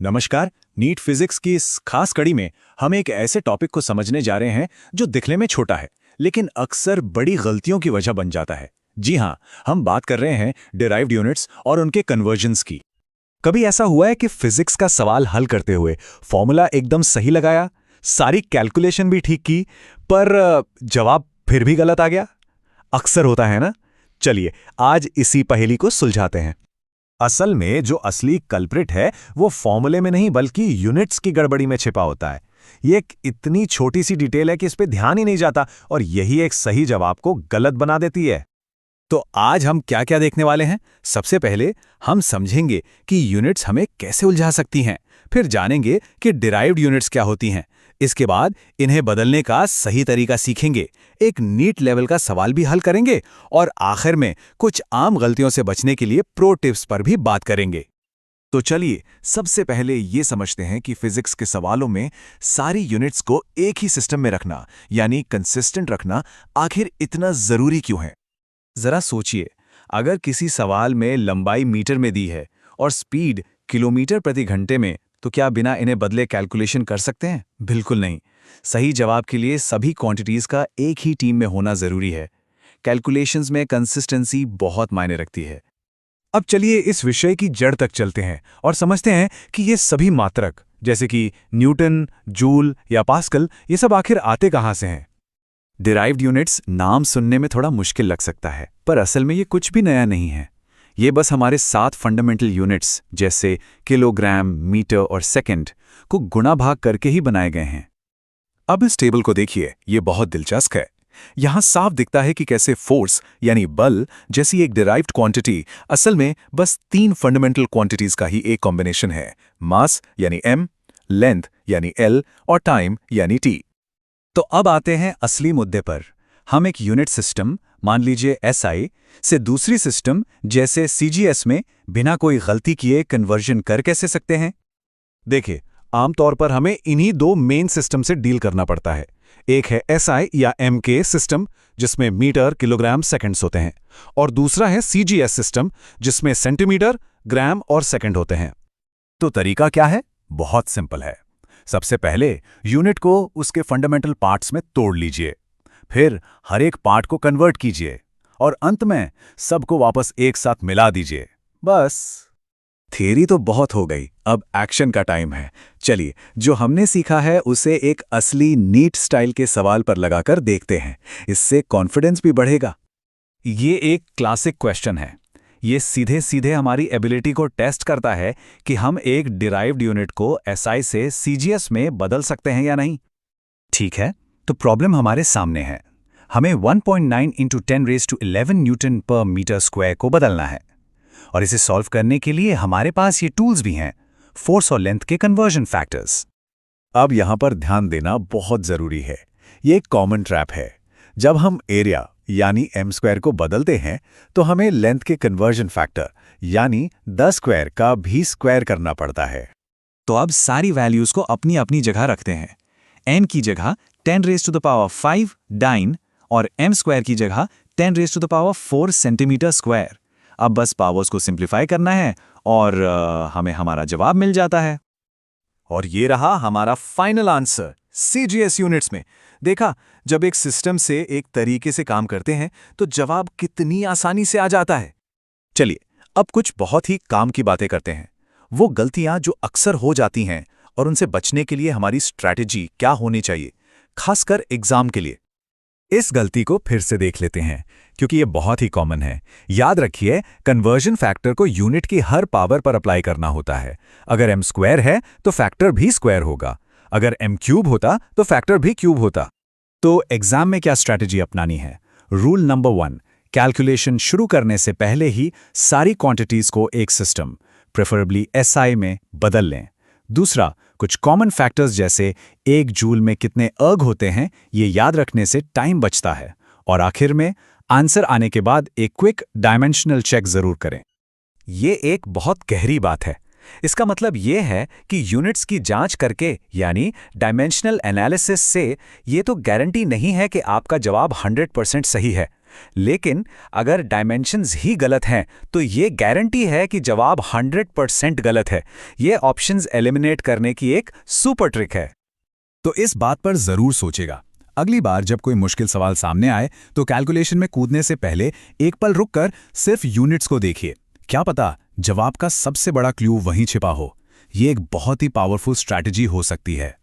नमस्कार। NEET physics की इस खास कड़ी में हम एक ऐसे टॉपिक को समझने जा रहे हैं जो दिखने में छोटा है लेकिन अक्सर बड़ी गलतियों की वजह बन जाता है। जी हाँ, हम बात कर रहे हैं डिराइव्ड यूनिट्स और उनके कन्वर्जन्स की। कभी ऐसा हुआ है कि फिजिक्स का सवाल हल करते हुए फॉर्मूला एकदम सही लगाया, सारी कैलकुलेशन भी ठीक की, पर जवाब फिर भी गलत आ गया? अक्सर होता है ना। चलिए आज इसी पहेली को सुलझाते हैं। असल में जो असली कल्प्रिट है वो फॉर्मूले में नहीं बल्कि यूनिट्स की गड़बड़ी में छिपा होता है। ये एक इतनी छोटी सी डिटेल है कि इस पे ध्यान ही नहीं जाता और यही एक सही जवाब को गलत बना देती है। तो आज हम क्या क्या देखने वाले हैं? सबसे पहले हम समझेंगे कि यूनिट्स हमें कैसे उलझा सकती हैं, फिर जानेंगे कि डिराइव्ड यूनिट्स क्या होती हैं। इसके बाद इन्हें बदलने का सही तरीका सीखेंगे, एक नीट लेवल का सवाल भी हल करेंगे और आखिर में कुछ आम गलतियों से बचने के लिए प्रो टिप्स पर भी बात करेंगे। तो चलिए सबसे पहले ये समझते हैं कि फिजिक्स के सवालों में सारी यूनिट्स को एक ही सिस्टम में रखना यानी कंसिस्टेंट रखना आखिर इतना जरूरी क्यों है? जरा सोचिए, अगर किसी सवाल में लंबाई मीटर में दी है और स्पीड किलोमीटर प्रति घंटे में, तो क्या बिना इन्हें बदले कैलकुलेशन कर सकते हैं? बिल्कुल नहीं। सही जवाब के लिए सभी क्वांटिटीज का एक ही टीम में होना जरूरी है। कैलकुलेशंस में कंसिस्टेंसी बहुत मायने रखती है। अब चलिए इस विषय की जड़ तक चलते हैं और समझते हैं कि ये सभी मात्रक जैसे कि न्यूटन, जूल या पास्कल, ये सब आखिर आते कहाँ से हैं? डिराइव्ड यूनिट्स नाम सुनने में थोड़ा मुश्किल लग सकता है, पर असल में ये कुछ भी नया नहीं है। ये बस हमारे 7 फंडामेंटल यूनिट्स जैसे किलोग्राम, मीटर और सेकंड को गुणा भाग करके ही बनाए गए हैं। अब इस टेबल को देखिए, ये बहुत दिलचस्प है। यहां साफ दिखता है कि कैसे फोर्स यानी बल जैसी एक डिराइव्ड क्वांटिटी असल में बस 3 फंडामेंटल क्वांटिटीज का ही एक कॉम्बिनेशन है। मास यानी m, लेंथ यानी l और टाइम यानी t। तो अब आते हैं असली मुद्दे पर। हम एक यूनिट सिस्टम, मान लीजिए SI, से दूसरी सिस्टम जैसे CGS में बिना कोई गलती किए कन्वर्जन कर कैसे सकते हैं? देखिए, आमतौर पर हमें इन्हीं 2 मेन सिस्टम से डील करना पड़ता है। एक है SI या MK सिस्टम जिसमें मीटर, किलोग्राम, सेकंड्स होते हैं, और दूसरा है CGS सिस्टम जिसमें सेंटीमीटर, ग्राम और सेकंड होते हैं। तो तरीका क्या है? बहुत सिंपल है। सबसे पहले यूनिट को उसके फंडामेंटल पार्ट्स में तोड़ लीजिए, फिर हर एक पार्ट को कन्वर्ट कीजिए और अंत में सबको वापस एक साथ मिला दीजिए। बस। थियरी तो बहुत हो गई, अब एक्शन का टाइम है। चलिए जो हमने सीखा है उसे एक असली नीट स्टाइल के सवाल पर लगाकर देखते हैं, इससे कॉन्फिडेंस भी बढ़ेगा। ये एक क्लासिक क्वेश्चन है। ये सीधे सीधे हमारी एबिलिटी को टेस्ट करता है कि हम एक डिराइव्ड यूनिट को SI से CGS में बदल सकते हैं या नहीं। ठीक है, तो प्रॉब्लम हमारे सामने है। हमें 1.9 × 10⁻11 न्यूटन पर मीटर स्क्वायर को बदलना है और इसे सॉल्व करने के लिए हमारे पास ये टूल्स भी हैं, फोर्स और लेंथ के कन्वर्जन फैक्टर्स। अब यहां पर ध्यान देना बहुत जरूरी है। ये एक कॉमन ट्रैप है। जब हम एरिया यानी m² को बदलते हैं तो हमें लेंथ के कन्वर्जन फैक्टर यानी 10 स्क्वायर का भी स्क्वायर करना पड़ता है। तो अब सारी वैल्यूज को अपनी अपनी जगह रखते हैं। n की जगह 10⁵ डाइन और m² की जगह 10⁴ सेंटीमीटर स्क्वायर। अब बस पावर्स को सिंप्लीफाई करना है और हमें हमारा जवाब मिल जाता है। और ये रहा हमारा फाइनल आंसर CGS यूनिट्स में। देखा, जब एक सिस्टम से एक तरीके से काम करते हैं तो जवाब कितनी आसानी से आ जाता है। चलिए अब कुछ बहुत ही काम की बातें करते हैं। वो गलतियां जो अक्सर हो जाती हैं और उनसे बचने के लिए हमारी स्ट्रैटेजी क्या होनी चाहिए, खासकर एग्जाम के लिए। इस गलती को फिर से देख लेते हैं क्योंकि ये बहुत ही कॉमन है। याद रखिए, कन्वर्जन फैक्टर को यूनिट की हर पावर पर अप्लाई करना होता है। अगर m² है तो फैक्टर भी स्क्वायर होगा, अगर m³ होता तो फैक्टर भी क्यूब होता। तो एग्जाम में क्या स्ट्रैटेजी अपनानी है? रूल नंबर 1, कैलकुलेशन शुरू करने से पहले ही सारी क्वांटिटीज को एक सिस्टम, प्रेफरेबली SI में बदल लें। दूसरा, कुछ कॉमन फैक्टर्स जैसे 1 जूल में कितने अर्ग होते हैं, ये याद रखने से टाइम बचता है। और आखिर में आंसर आने के बाद एक क्विक डायमेंशनल चेक जरूर करें। ये एक बहुत गहरी बात है। इसका मतलब ये है कि यूनिट्स की जांच करके यानी डायमेंशनल एनालिसिस से ये तो गारंटी नहीं है कि आपका जवाब 100% सही है। लेकिन अगर डायमेंशंस ही गलत हैं तो ये गारंटी है कि जवाब 100% गलत है। ये ऑप्शंस एलिमिनेट करने की एक सुपर ट्रिक है। तो इस बात पर जरूर सोचेगा। अगली बार जब कोई मुश्किल सवाल सामने आए तो कैलकुलेशन में कूदने से पहले एक पल रुककर सिर्फ यूनिट्स को देखिए। क्या पता जवाब का सबसे बड़ा क्लू वहीं छिपा हो। ये एक बहुत ही पावरफुल स्ट्रैटेजी हो सकती है।